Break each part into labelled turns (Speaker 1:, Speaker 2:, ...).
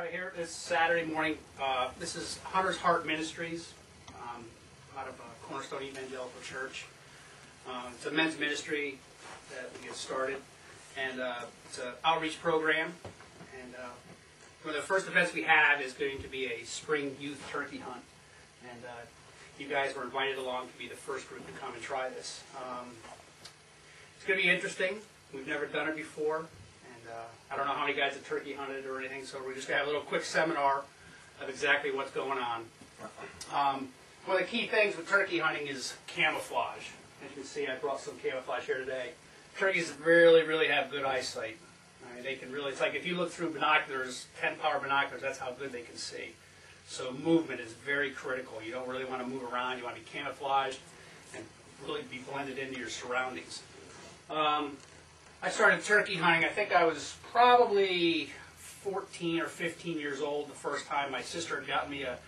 Speaker 1: here this Saturday morning. This is Hunter's Heart Ministries out of Cornerstone Evangelical Church. It's a men's ministry that we get started, and it's an outreach program. And one of the first events we have is going to be a spring youth turkey hunt. And you guys were invited along to be the first group to come and try this. It's going to be interesting. We've never done it before. I don't know how many guys have turkey hunted or anything, so we're just going to have a little quick seminar of exactly what's going on. One of the key things with turkey hunting is camouflage. As you can see, I brought some camouflage here today. Turkeys really have good eyesight. I mean, they can really, it's like if you look through binoculars, 10-power binoculars, that's how good they can see. So movement is very critical. You don't really want to move around. You want to be camouflaged and really be blended into your surroundings. I started turkey hunting, I think I was probably 14 or 15 years old the first time. My sister had gotten me a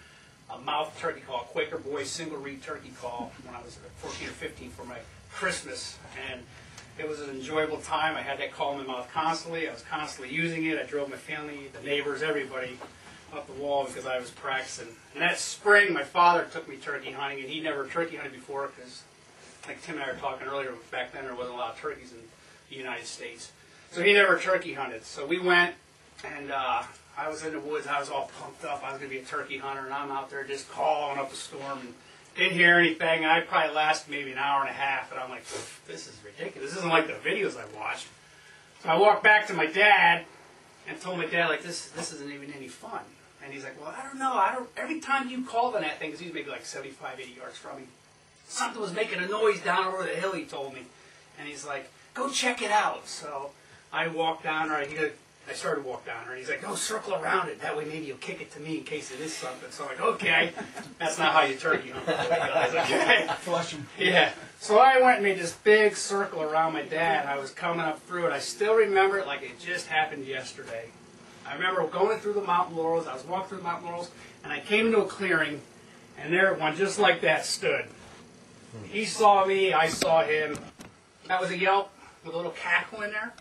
Speaker 1: mouth turkey call, a Quaker Boys single reed turkey call when I was 14 or 15 for my Christmas. And it was an enjoyable time. I had that call in my mouth constantly. I was constantly using it. I drove my family, the neighbors, everybody up the wall because I was practicing. And that spring, my father took me turkey hunting, and he never turkey hunted before because, like Tim and I were talking earlier, back then there wasn't a lot of turkeys in the United States. So he never turkey hunted. So we went, and I was in the woods. I was all pumped up. I was going to be a turkey hunter, and I'm out there just calling up a storm and didn't hear anything. And I probably lasted maybe an hour and a half, and I'm like, this is ridiculous. This isn't like the videos I watched. So I walked back to my dad and told my dad, like, this isn't even any fun. And he's like, well, I don't know. Every time you called on that thing, because he was maybe like 75, 80 yards from me, something was making a noise down over the hill, he told me. And he's like, go check it out. So I walked down there. I started to walk down there. And he's like, go circle around it. That way maybe you'll kick it to me in case it is something. So I'm like, okay. That's not how you turkey hunt. Okay.
Speaker 2: Flush him.
Speaker 1: Yeah. So I went and made this big circle around my dad. I was coming up through it. I still remember it like it just happened yesterday. I remember going through the mountain laurels. I was walking through the mountain laurels, and I came into a clearing, and there one just like that stood. He saw me. I saw him. That was a yelp with a little cackle in there.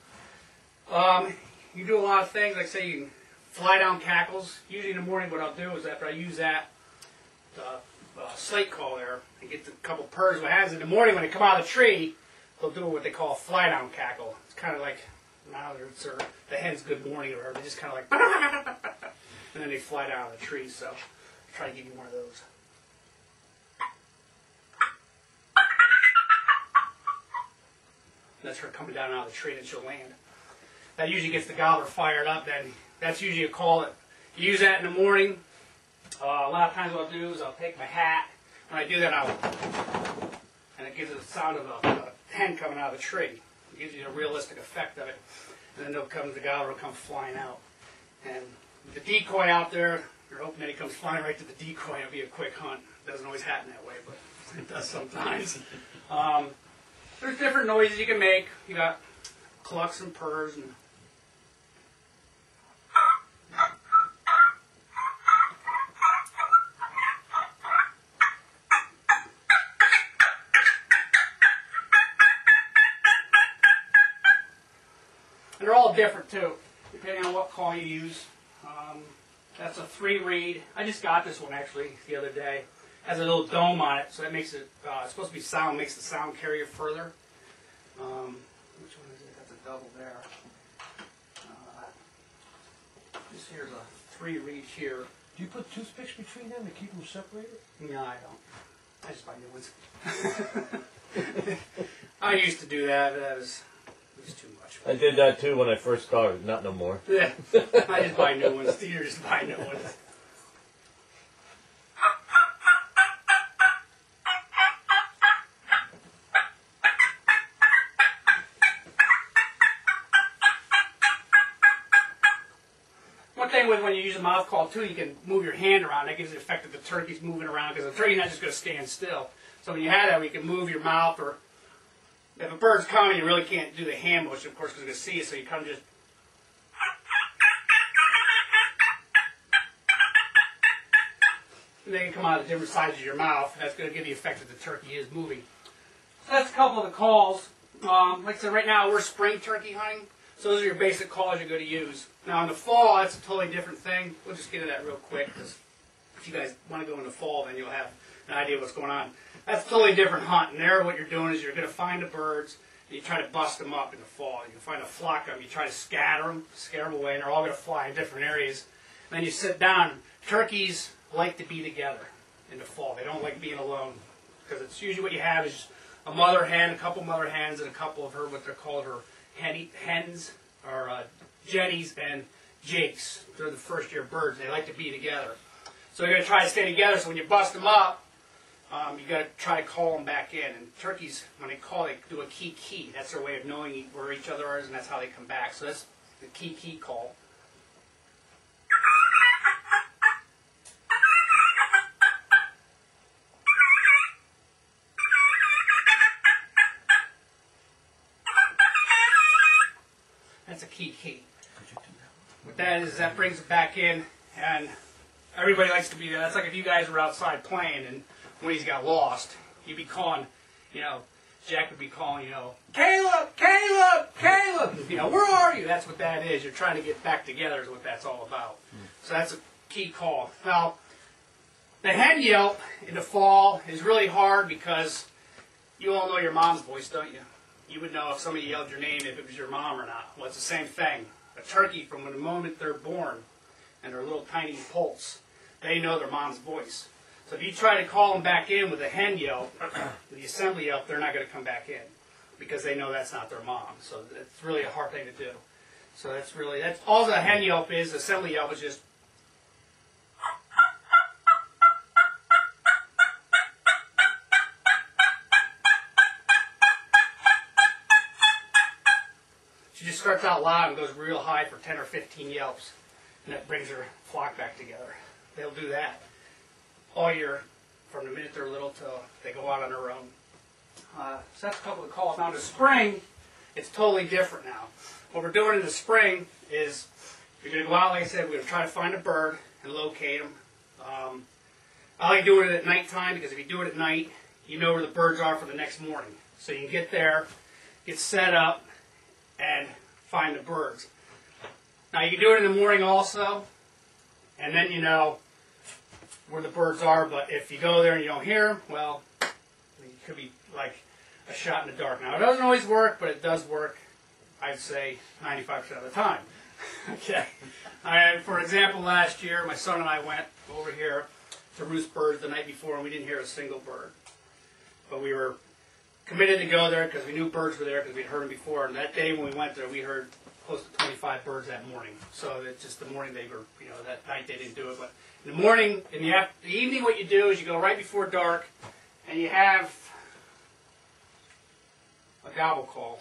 Speaker 1: You do a lot of things, like say you can fly down cackles. Usually in the morning what I'll do is after I use that slate call there and get a couple purrs. What happens in the morning when they come out of the tree, they'll do what they call a fly down cackle. It's kind of like, now or the hen's good morning or whatever. They just kind of like, and then they fly down the tree. So I'll try to give you one of those. That's her coming down out of the tree and she'll land. That usually gets the gobbler fired up. Then that's usually a call that you use that in the morning. A lot of times what I'll do is I'll take my hat. When I do that, and it gives it the sound of a hen coming out of the tree. It gives you a realistic effect of it. And then the gobbler will come flying out. And with the decoy out there, you're hoping that he comes flying right to the decoy. It'll be a quick hunt. It doesn't always happen that way, but it does sometimes. There's different noises you can make. You got clucks and purrs and they're all different too, depending on what call you use. That's a 3-reed. I just got this one actually the other day. Has a little dome on it, so that makes it, it's supposed to be sound, makes the sound carrier further. Which one is it? That's a double there. This here's a 3-reed here.
Speaker 2: Do you put toothpicks between them to keep them separated?
Speaker 1: No, I don't. I just buy new ones. I used to do that, but it was too much.
Speaker 3: I did that too when I first started, not no more.
Speaker 1: Yeah, I just buy new ones. You just buy new ones. One thing with when you use a mouth call too, you can move your hand around. That gives the effect that the turkey's moving around because the turkey's not just going to stand still. So when you have that, you can move your mouth, or if a bird's coming, you really can't do the hand motion, of course, because it's going to see it. So you kind of just. And they can come out of different sides of your mouth. That's going to give the effect that the turkey is moving. So that's a couple of the calls. Like I said, right now we're spring turkey hunting. So those are your basic calls you're going to use. Now in the fall, that's a totally different thing. We'll just get into that real quick, because if you guys want to go in the fall, then you'll have an idea of what's going on. That's a totally different hunt. And there what you're doing is you're going to find the birds, and you try to bust them up in the fall. You find a flock of them, you try to scare them away, and they're all going to fly in different areas. And then you sit down. Turkeys like to be together in the fall. They don't like being alone, because it's usually what you have is a mother hen, a couple mother hens, and a couple of her, what they're called her hens, or jennies and jakes. They're the first year birds. They like to be together. So you're going to try to stay together, so when you bust them up, you got to try to call them back in. And turkeys, when they call, they do a key. That's their way of knowing where each other is, and that's how they come back. So that's the key call. That's a key. What that is, that brings it back in, and everybody likes to be there. That's like if you guys were outside playing, and when he's got lost, you'd be calling, Jack would be calling, Caleb! Where are you? That's what that is. You're trying to get back together is what that's all about. So that's a key call. Now, the hen yelp in the fall is really hard because you all know your mom's voice, don't you? You would know if somebody yelled your name if it was your mom or not. Well, it's the same thing. A turkey, from the moment they're born and their little tiny pulse, they know their mom's voice. So if you try to call them back in with a hen yelp, with the assembly yelp, they're not going to come back in because they know that's not their mom. So it's really a hard thing to do. So that's all the hen yelp is. The assembly yelp is just. She just starts out loud and goes real high for 10 or 15 yelps, and that brings her flock back together. They'll do that all year, from the minute they're little till they go out on their own. So that's a couple of calls. Now in the spring, it's totally different now. What we're doing in the spring is you're going to go out, like I said, we're going to try to find a bird and locate them. I like doing it at nighttime because if you do it at night, you know where the birds are for the next morning. So you can get there, get set up, and find the birds. Now you can do it in the morning also, and then you know where the birds are, but if you go there and you don't hear them, well, it could be like a shot in the dark. Now it doesn't always work, but it does work, I'd say, 95% of the time. Okay. For example, last year, my son and I went over here to roost birds the night before, and we didn't hear a single bird. But we were committed to go there because we knew birds were there because we'd heard them before. And that day when we went there, we heard close to 25 birds that morning. So it's just the morning they were, that night they didn't do it. But in the morning, in the evening, what you do is you go right before dark, and you have a gobble call,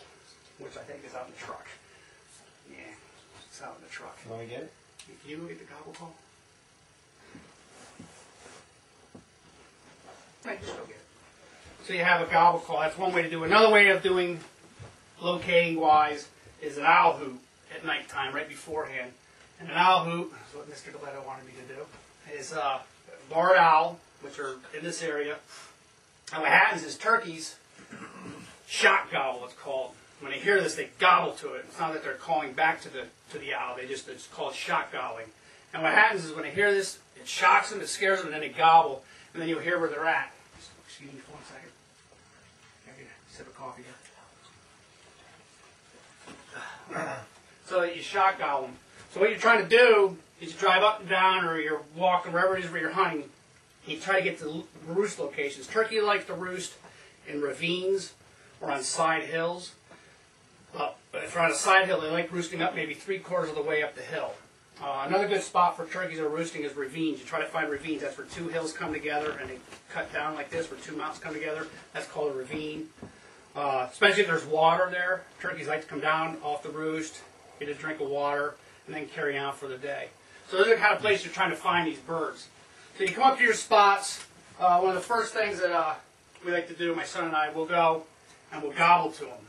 Speaker 1: which I think is out in the truck. Yeah, it's out in the truck.
Speaker 2: You want to get it?
Speaker 1: Can you go get the gobble call? Right, just go get it. So you have a gobble call. That's one way to do it. Another way of doing locating-wise is an owl hoot at nighttime, right beforehand. And an owl hoot, is what Mr. Galetto wanted me to do, is barred owl, which are in this area. And what happens is turkeys shock gobble, it's called. When they hear this, they gobble to it. It's not that they're calling back to the owl. It's called shock gobbling. And what happens is when they hear this, it shocks them, it scares them, and then they gobble. And then you'll hear where they're at. Excuse me for 1 second. Can I get a sip of coffee here? So that you shock gobble them. So what you're trying to do is you drive up and down, or you're walking wherever it is where you're hunting. You try to get to roost locations. Turkey likes to roost in ravines or on side hills. But if they're on a side hill, they like roosting up maybe 3/4 of the way up the hill. Another good spot for turkeys that are roosting is ravines. You try to find ravines. That's where two hills come together and they cut down like this, where two mountains come together. That's called a ravine. Especially if there's water there. Turkeys like to come down off the roost, get a drink of water, and then carry on for the day. So those are the kind of places you're trying to find these birds. So you come up to your spots. One of the first things that we like to do, my son and I, will go and we'll gobble to them.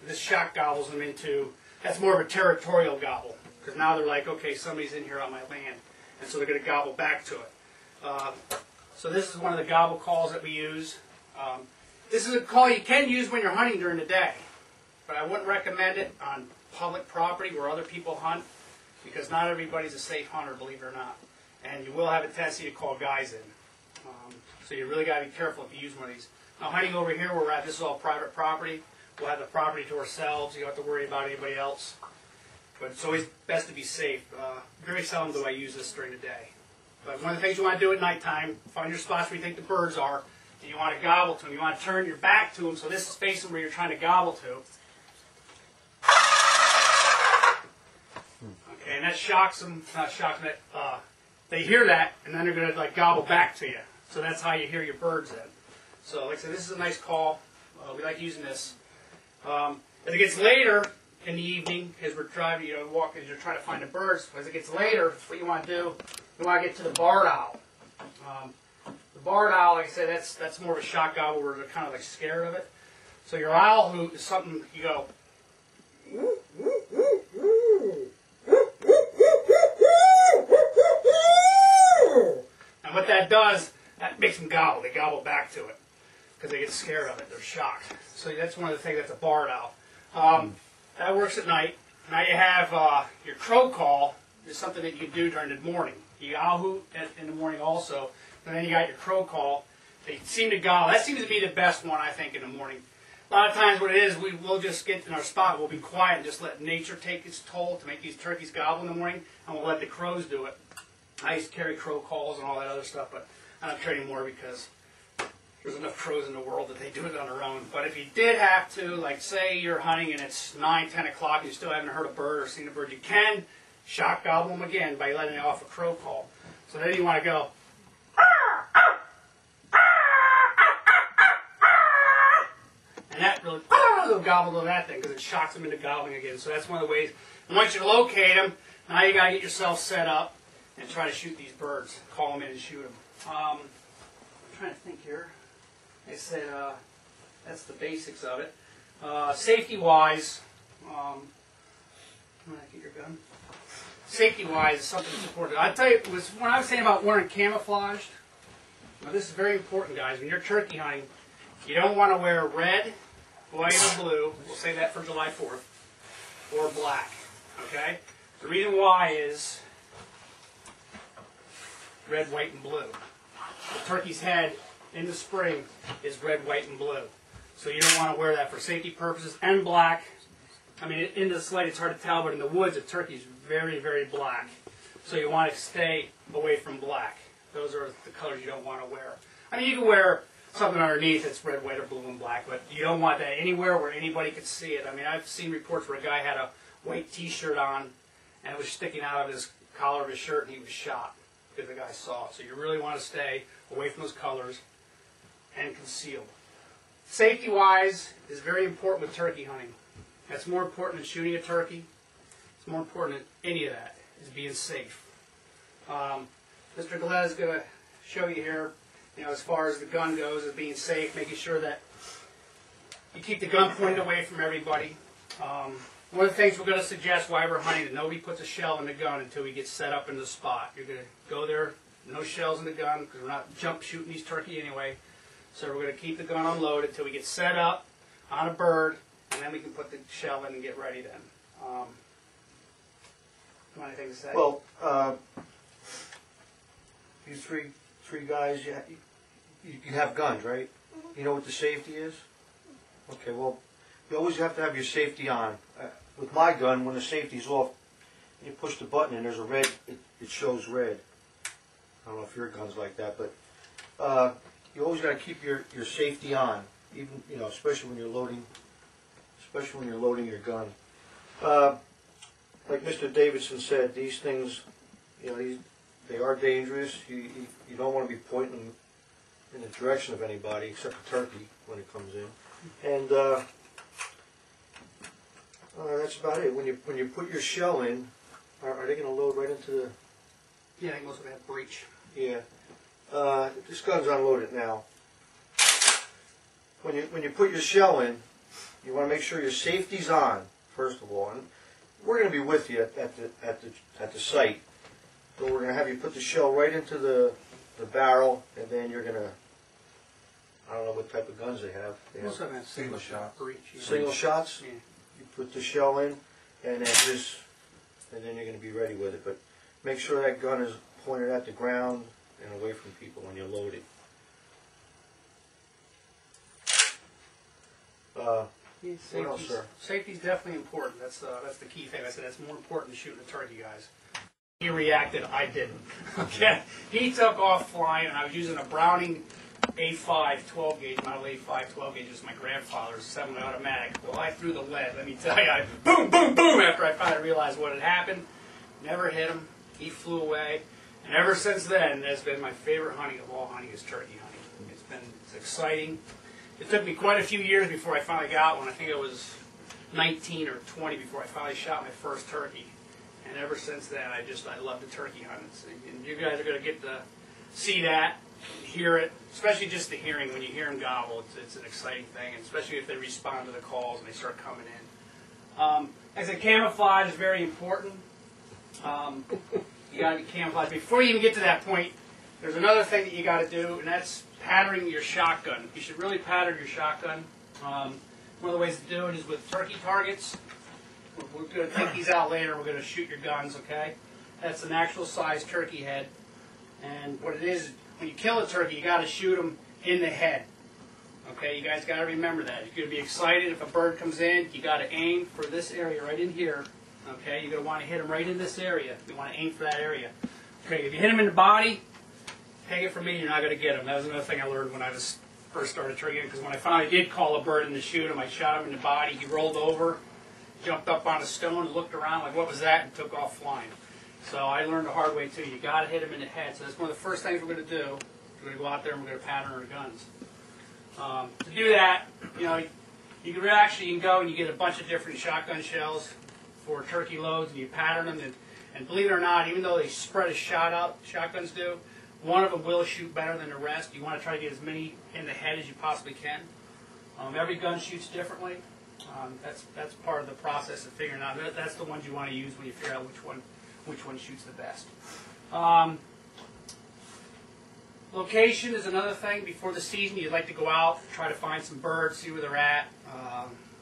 Speaker 1: This shock gobbles them into, that's more of a territorial gobble. Because now they're like, okay, somebody's in here on my land. And so they're going to gobble back to it. So this is one of the gobble calls that we use. This is a call you can use when you're hunting during the day. But I wouldn't recommend it on public property where other people hunt, because not everybody's a safe hunter, believe it or not. And you will have a tendency to call guys in. So you really got to be careful if you use one of these. Now, hunting over here where we're at, this is all private property. We'll have the property to ourselves. You don't have to worry about anybody else. But it's always best to be safe. Very seldom do I use this during the day. But one of the things you want to do at nighttime, find your spots where you think the birds are, and you want to gobble to them. You want to turn your back to them so this is facing where you're trying to gobble to. Okay, and that shocks them. Not shocks them. They hear that, and then they're going to like gobble back to you. So that's how you hear your birds then. So like I said, this is a nice call. We like using this. As it gets later in the evening, as we're driving, walking, as you're trying to find the birds, as it gets later, what you want to do, you want to get to the barred owl. The barred owl, like I said, that's more of a shock gobble where they're kind of like scared of it. So your owl hoot is something you go. And what that does, that makes them gobble. They gobble back to it because they get scared of it. They're shocked. So that's one of the things. That's a barred owl. That works at night. Now you have your crow call. Is something that you can do during the morning. You owl hoot in the morning also, and then you got your crow call. They seem to gobble. That seems to be the best one, I think, in the morning. A lot of times what it is, we'll just get in our spot, we'll be quiet and just let nature take its toll to make these turkeys gobble in the morning, and we'll let the crows do it. I used to carry crow calls and all that other stuff, but I don't carry anymore because there's enough crows in the world that they do it on their own. But if you did have to, like say you're hunting and it's 9, 10 o'clock and you still haven't heard a bird or seen a bird, you can shock gobble them again by letting off a crow call. So then you want to go, and that really, they'll gobble to that thing because it shocks them into gobbling again. So that's one of the ways. And once you locate them, now you got to get yourself set up and try to shoot these birds. Call them in and shoot them. I'm trying to think here. I said that's the basics of it. Safety-wise, get your gun. Safety-wise is something that's important. I'll tell you, when I was saying about wearing camouflage, now this is very important, guys. When you're turkey hunting, you don't want to wear red, white, or blue. We'll say that for July 4th. Or black. Okay? The reason why is red, white, and blue. The turkey's head in the spring is red, white, and blue. So you don't want to wear that for safety purposes. And black. I mean, in the slate it's hard to tell, but in the woods, a turkey's very, very black. So you want to stay away from black. Those are the colors you don't want to wear. I mean, you can wear something underneath that's red, white, or blue, and black, but you don't want that anywhere where anybody could see it. I mean, I've seen reports where a guy had a white T-shirt on, and it was sticking out of his collar of his shirt, and he was shot because the guy saw it. So you really want to stay away from those colors and concealed. Safety-wise is very important with turkey hunting. That's more important than shooting a turkey. It's more important than any of that, is being safe. Mr. Gillette is going to show you here, as far as the gun goes, as being safe, making sure that you keep the gun pointed away from everybody. One of the things we're going to suggest while we're hunting, that nobody puts a shell in the gun until we get set up in the spot. You're going to go there, no shells in the gun, because we're not jump shooting these turkey anyway. So we're going to keep the gun unloaded until we get set up on a bird, and then we can put the shell in and get ready then. You want anything to say?
Speaker 2: Well, you three guys, you have guns, right? You know what the safety is? Okay, well, you always have to have your safety on. With my gun, when the safety's off, you push the button and there's a red, it shows red. I don't know if your gun's like that, but you always got to keep your safety on, even especially when you're loading your gun. Like Mr. Davidson said, these things, they are dangerous. You don't want to be pointing in the direction of anybody except a turkey when it comes in. And that's about it. When you put your shell in, are they going to load right into the?
Speaker 1: Yeah, I think most of them have breech.
Speaker 2: Yeah. This gun's unloaded now. When you put your shell in, you want to make sure your safety's on first of all. And we're going to be with you at the site. So we're going to have you put the shell right into the barrel, and then you're going to, I don't know what type of guns they have.
Speaker 1: Most of them have
Speaker 4: Single shot.
Speaker 1: breech.
Speaker 2: Single shots?
Speaker 1: Yeah.
Speaker 2: You put the shell in, and then you're going to be ready with it. But make sure that gun is pointed at the ground and away from people when you load it. What else, sir?
Speaker 1: Safety's definitely important. That's the key thing. I said that's more important than shooting a turkey, guys. He reacted, I didn't. Okay, he took off flying, and I was using a Browning A5 12 gauge, model A5 12 gauge. It's my grandfather's semi-automatic. Well, I threw the lead. Let me tell you, boom, boom, boom. After I finally realized what had happened, never hit him. He flew away, and ever since then, that's been my favorite hunting of all hunting is turkey hunting. It's exciting. It took me quite a few years before I finally got one. I think I was 19 or 20 before I finally shot my first turkey. And ever since then, I love the turkey hunt. And you guys are going to get to see that, hear it, especially just the hearing. When you hear them gobble, it's an exciting thing, and especially if they respond to the calls and they start coming in. Like I said, camouflage is very important. You got to be camouflaged. Before you even get to that point, there's another thing that you got to do, and that's patterning your shotgun. You should really pattern your shotgun. One of the ways to do it is with turkey targets. We're going to take these out later. We're going to shoot your guns, okay? That's an actual size turkey head. And what it is, when you kill a turkey, you got to shoot them in the head. Okay, you guys got to remember that. You're going to be excited if a bird comes in. You got to aim for this area right in here. Okay, you're going to want to hit them right in this area. You want to aim for that area. Okay, if you hit them in the body, take it from me, you're not going to get them. That was another thing I learned when I first started turkey hunting, because when I finally did call a bird in to shoot him, I shot him in the body. He rolled over, jumped up on a stone, and looked around like, what was that, and took off flying. So I learned the hard way, too. You got to hit him in the head. So that's one of the first things we're going to do. We're going to go out there and we're going to pattern our guns. To do that, you can go and you get a bunch of different shotgun shells for turkey loads, and you pattern them. And believe it or not, even though they spread a shot out, shotguns do, one of them will shoot better than the rest. You want to try to get as many in the head as you possibly can. Every gun shoots differently. That's part of the process of figuring out. That's the ones you want to use when you figure out which one shoots the best. Location is another thing. Before the season, you'd like to go out, try to find some birds, see where they're at.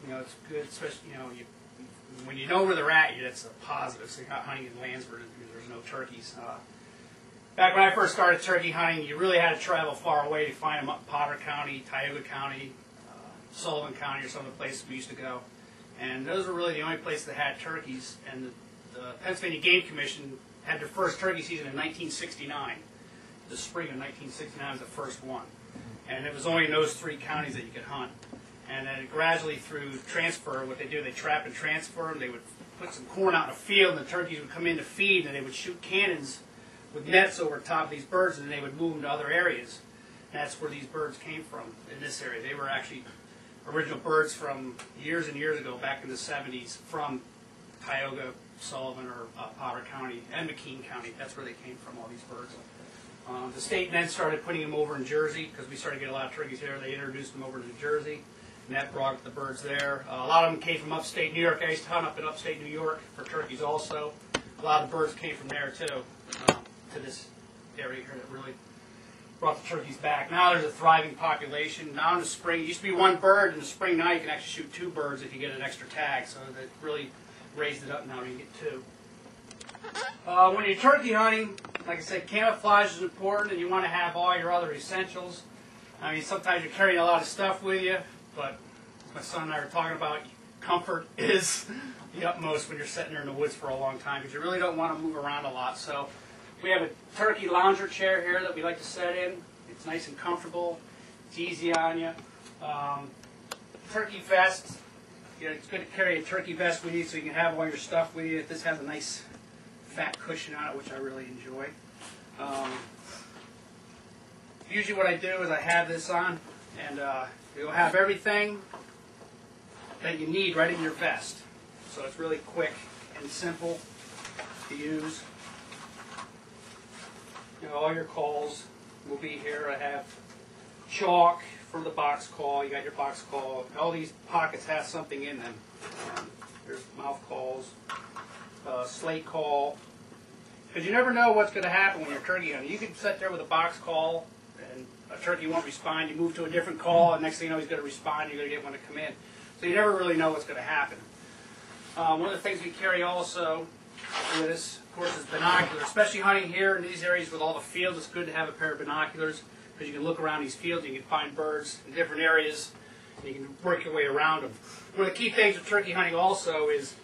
Speaker 1: It's good, especially when you know where they're at. That's a positive. So you're not hunting in lands where there's no turkeys. Back when I first started turkey hunting, you really had to travel far away to find them up in Potter County, Tioga County, Sullivan County, or some of the places we used to go. And those were really the only places that had turkeys. And the Pennsylvania Game Commission had their first turkey season in 1969. The spring of 1969 was the first one. And it was only in those 3 counties that you could hunt. And then gradually through transfer, what they do, they trap and transfer, and they would put some corn out in a field, and the turkeys would come in to feed, and they would shoot cannons with nets over top of these birds, and then they would move them to other areas. And that's where these birds came from, in this area. They were actually original birds from years and years ago, back in the 70s, from Tioga, Sullivan, or Potter County, and McKean County. That's where they came from, all these birds. The state then started putting them over in Jersey, because we started getting a lot of turkeys here. They introduced them over to New Jersey, and that brought the birds there. A lot of them came from upstate New York. I used to hunt up in upstate New York for turkeys also. A lot of the birds came from there, too, to this area here that really brought the turkeys back. Now there's a thriving population. Now in the spring, it used to be 1 bird. In the spring now you can actually shoot 2 birds if you get an extra tag. So that really raised it up now. You can get 2. When you're turkey hunting, like I said, camouflage is important, and you want to have all your other essentials. I mean, sometimes you're carrying a lot of stuff with you, but as my son and I were talking about, comfort is the utmost when you're sitting there in the woods for a long time, because you really don't want to move around a lot. So we have a turkey lounger chair here that we like to set in. It's nice and comfortable. It's easy on you. Turkey vest. It's good to carry a turkey vest with you so you can have all your stuff with you. This has a nice fat cushion on it, which I really enjoy. Usually what I do is I have this on, and you'll have everything that you need right in your vest. So it's really quick and simple to use. All your calls will be here. I have chalk for the box call. You got your box call. All these pockets have something in them. There's mouth calls, slate call. Because you never know what's going to happen when you're turkey hunting. You can sit there with a box call, and a turkey won't respond. You move to a different call, and next thing you know, he's going to respond. You're going to get one to come in. So you never really know what's going to happen. One of the things we carry also with us, of course, is binoculars. Especially hunting here in these areas with all the fields, it's good to have a pair of binoculars because you can look around these fields and you can find birds in different areas and you can work your way around them. One of the key things with turkey hunting also is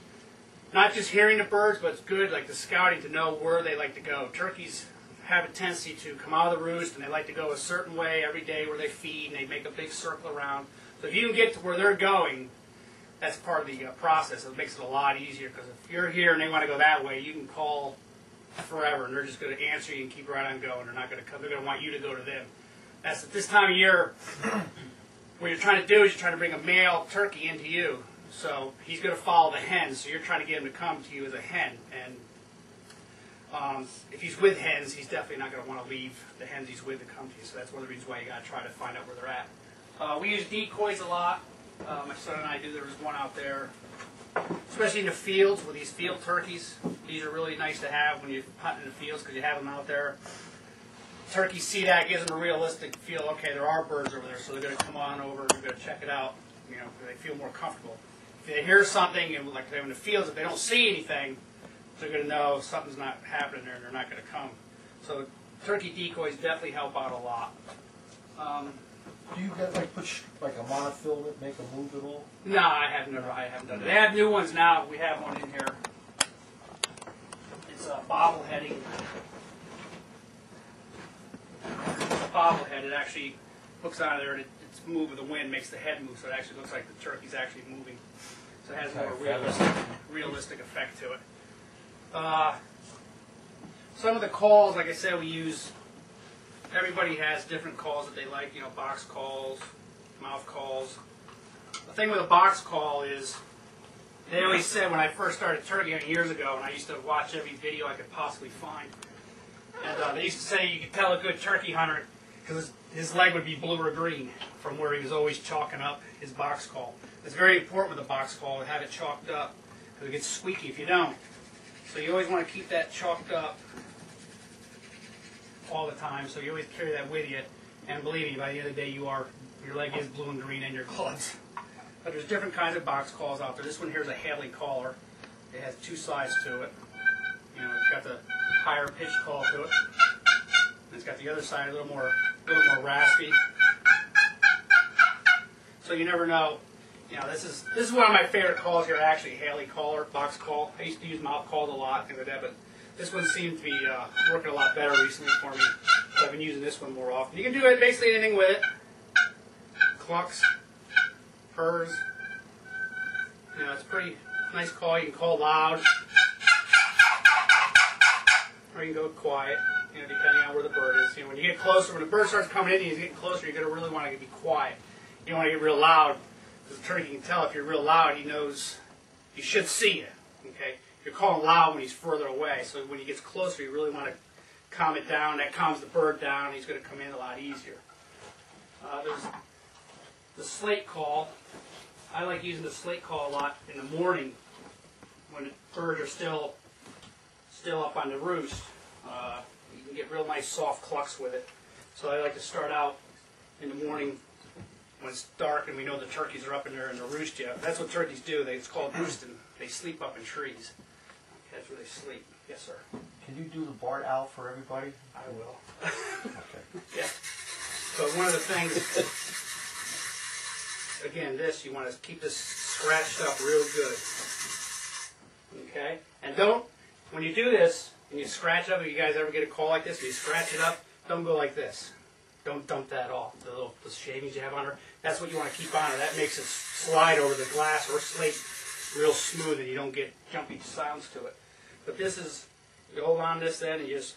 Speaker 1: not just hearing the birds, but it's good, like the scouting, to know where they like to go. Turkeys have a tendency to come out of the roost and they like to go a certain way every day where they feed, and they make a big circle around. So if you can get to where they're going, that's part of the process. It makes it a lot easier, because if you're here and they want to go that way, you can call forever and they're just going to answer you and keep right on going. They're not going to come. They're going to want you to go to them. That's at this time of year. What you're trying to do is you're trying to bring a male turkey into you. So he's going to follow the hens. So you're trying to get him to come to you as a hen. And if he's with hens, he's definitely not going to want to leave the hens he's with to come to you. So that's one of the reasons why you got to try to find out where they're at. We use decoys a lot. My son and I do. There was one out there, especially in the fields with these field turkeys. These are really nice to have when you're hunting in the fields because you have them out there. Turkeys see that, gives them a realistic feel. Okay, there are birds over there, so they're going to come on over. They're going to check it out. You know, they feel more comfortable. If they hear something, and like they're in the fields, if they don't see anything, they're going to know something's not happening there, and they're not going to come. So turkey decoys definitely help out a lot.
Speaker 2: Do you get like put like a monofilament, make them move at all?
Speaker 1: No, I haven't done it. They have new ones now. We have one in here. It's a bobbleheading. Bobblehead. It actually hooks out of there, and it's moved with the wind, makes the head move, so it actually looks like the turkey's actually moving. So it has more realistic effect to it. Some of the calls, like I said, we use. Everybody has different calls that they like. You know, box calls, mouth calls. The thing with a box call is, they always said when I first started turkey hunting years ago, and I used to watch every video I could possibly find, and they used to say you could tell a good turkey hunter because his leg would be blue or green from where he was always chalking up his box call. It's very important with a box call to have it chalked up because it gets squeaky if you don't. So you always want to keep that chalked up all the time, so you always carry that with you. And believe me, by the end of the day, your leg is blue and green in your gloves. But there's different kinds of box calls out there. This one here is a Haley caller. It has two sides to it. You know, it's got the higher pitched call to it. And it's got the other side a little more raspy. So you never know. You know, this is one of my favorite calls here. Actually, Haley caller, box call. I used to use mouth calls a lot, things like that, but this one seems to be working a lot better recently for me. So I've been using this one more often. You can do basically anything with it. Clucks, purrs. You know, it's a pretty nice call. You can call loud, or you can go quiet. You know, depending on where the bird is. You know, when you get closer, when the bird starts coming in, and he's getting closer, you're going to really want to be quiet. You don't want to get real loud, because the turkey can tell if you're real loud. He knows he should see you. Okay. You're calling loud when he's further away, so when he gets closer, you really want to calm it down. That calms the bird down, and he's going to come in a lot easier. There's the slate call. I like using the slate call a lot in the morning when the birds are still up on the roost. You can get real nice soft clucks with it. So I like to start out in the morning when it's dark and we know the turkeys are up in there in the roost yet. That's what turkeys do. It's called roosting. They sleep up in trees. That's where they sleep. Yes, sir.
Speaker 2: Can you do the barred owl for everybody?
Speaker 1: I will.
Speaker 2: Okay.
Speaker 1: Yeah. So one of the things, again, you want to keep this scratched up real good. Okay? And when you do this, and you scratch up, if you guys ever get a call like this, and you scratch it up, don't go like this. Don't dump that off, the shavings you have on her. That's what you want to keep on her. That makes it slide over the glass or slate real smooth, and you don't get jumpy sounds to it. But this is, you hold on this then, and you just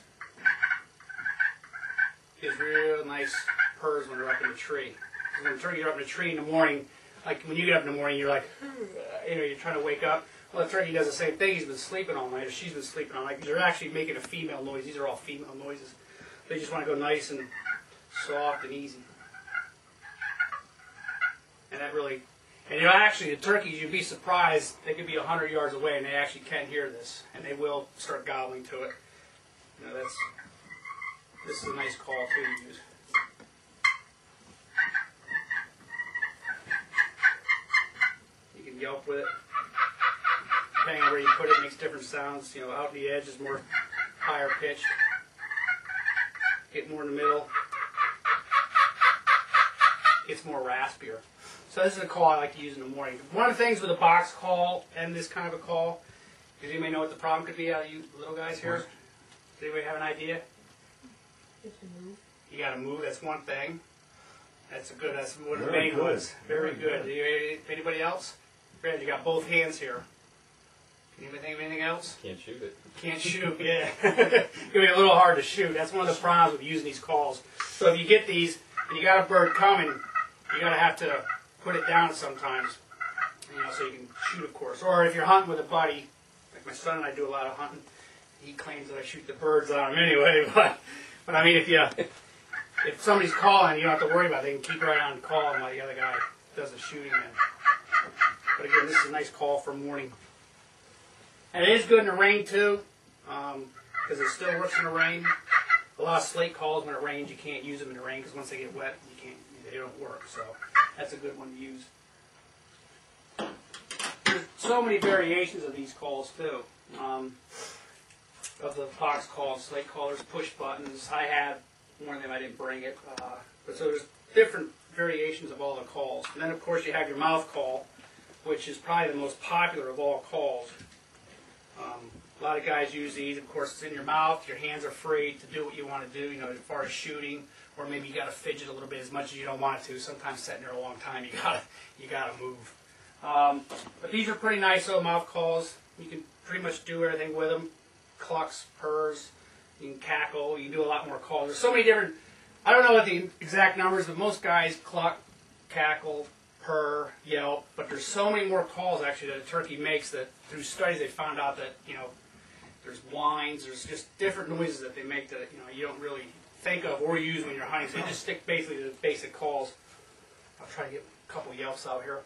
Speaker 1: gives real nice purrs when they're up in the tree. When turkeys are up in a tree in the morning, like when you get up in the morning, you're like, you know, you're trying to wake up. Well, the turkey does the same thing. He's been sleeping all night, or she's been sleeping all night. They're actually making a female noise. These are all female noises. They just want to go nice and soft and easy. And that really, and you know, actually, the turkeys, you'd be surprised, they could be 100 yards away and they actually can hear this, and they will start gobbling to it. You know, this is a nice call too to use. You can yelp with it. depending on where you put it, makes different sounds. You know, out the edge is more higher pitched. Get more in the middle. Gets more raspier. So this is a call I like to use in the morning. One of the things with a box call and this kind of a call, does anybody know what the problem could be out of you little guys here? Does anybody have an idea? You got to move. That's one thing. That's one of the main ones. Very good. Anybody else? Brad, you got both hands here. Can you think of anything else?
Speaker 3: Can't shoot it.
Speaker 1: Can't shoot, yeah. It's going to be a little hard to shoot. That's one of the problems with using these calls. So if you get these and you got a bird coming, you're going to have to put it down sometimes, you know, so you can shoot, of course. Or if you're hunting with a buddy, like my son and I do a lot of hunting, he claims that I shoot the birds on him anyway, but I mean, if somebody's calling, you don't have to worry about it. They can keep right on calling while the other guy does the shooting then. But again, this is a nice call for morning. And it is good in the rain too, because it still works in the rain. A lot of slate calls when it rains, you can't use them in the rain because once they get wet, they don't work. So that's a good one to use. There's so many variations of these calls too. Of the box calls, slate callers, push buttons. I had one of them, I didn't bring it. But so there's different variations of all the calls. And then of course you have your mouth call, which is probably the most popular of all calls. A lot of guys use these. Of course, it's in your mouth. Your hands are free to do what you want to do, you know, as far as shooting, or maybe you got to fidget a little bit as much as you don't want to. Sometimes sitting there a long time, you gotta move. But these are pretty nice little mouth calls. You can pretty much do everything with them. Clucks, purrs, you can cackle. You can do a lot more calls. There's so many different. I don't know what the exact numbers, but most guys cluck, cackle, purr, yelp. But there's so many more calls actually that a turkey makes that through studies they found out that, you know, there's whines, there's just different noises that they make that, you know, you don't really think of or use when you're hunting. So you just stick basically to the basic calls. I'll try to get a couple yelps out here.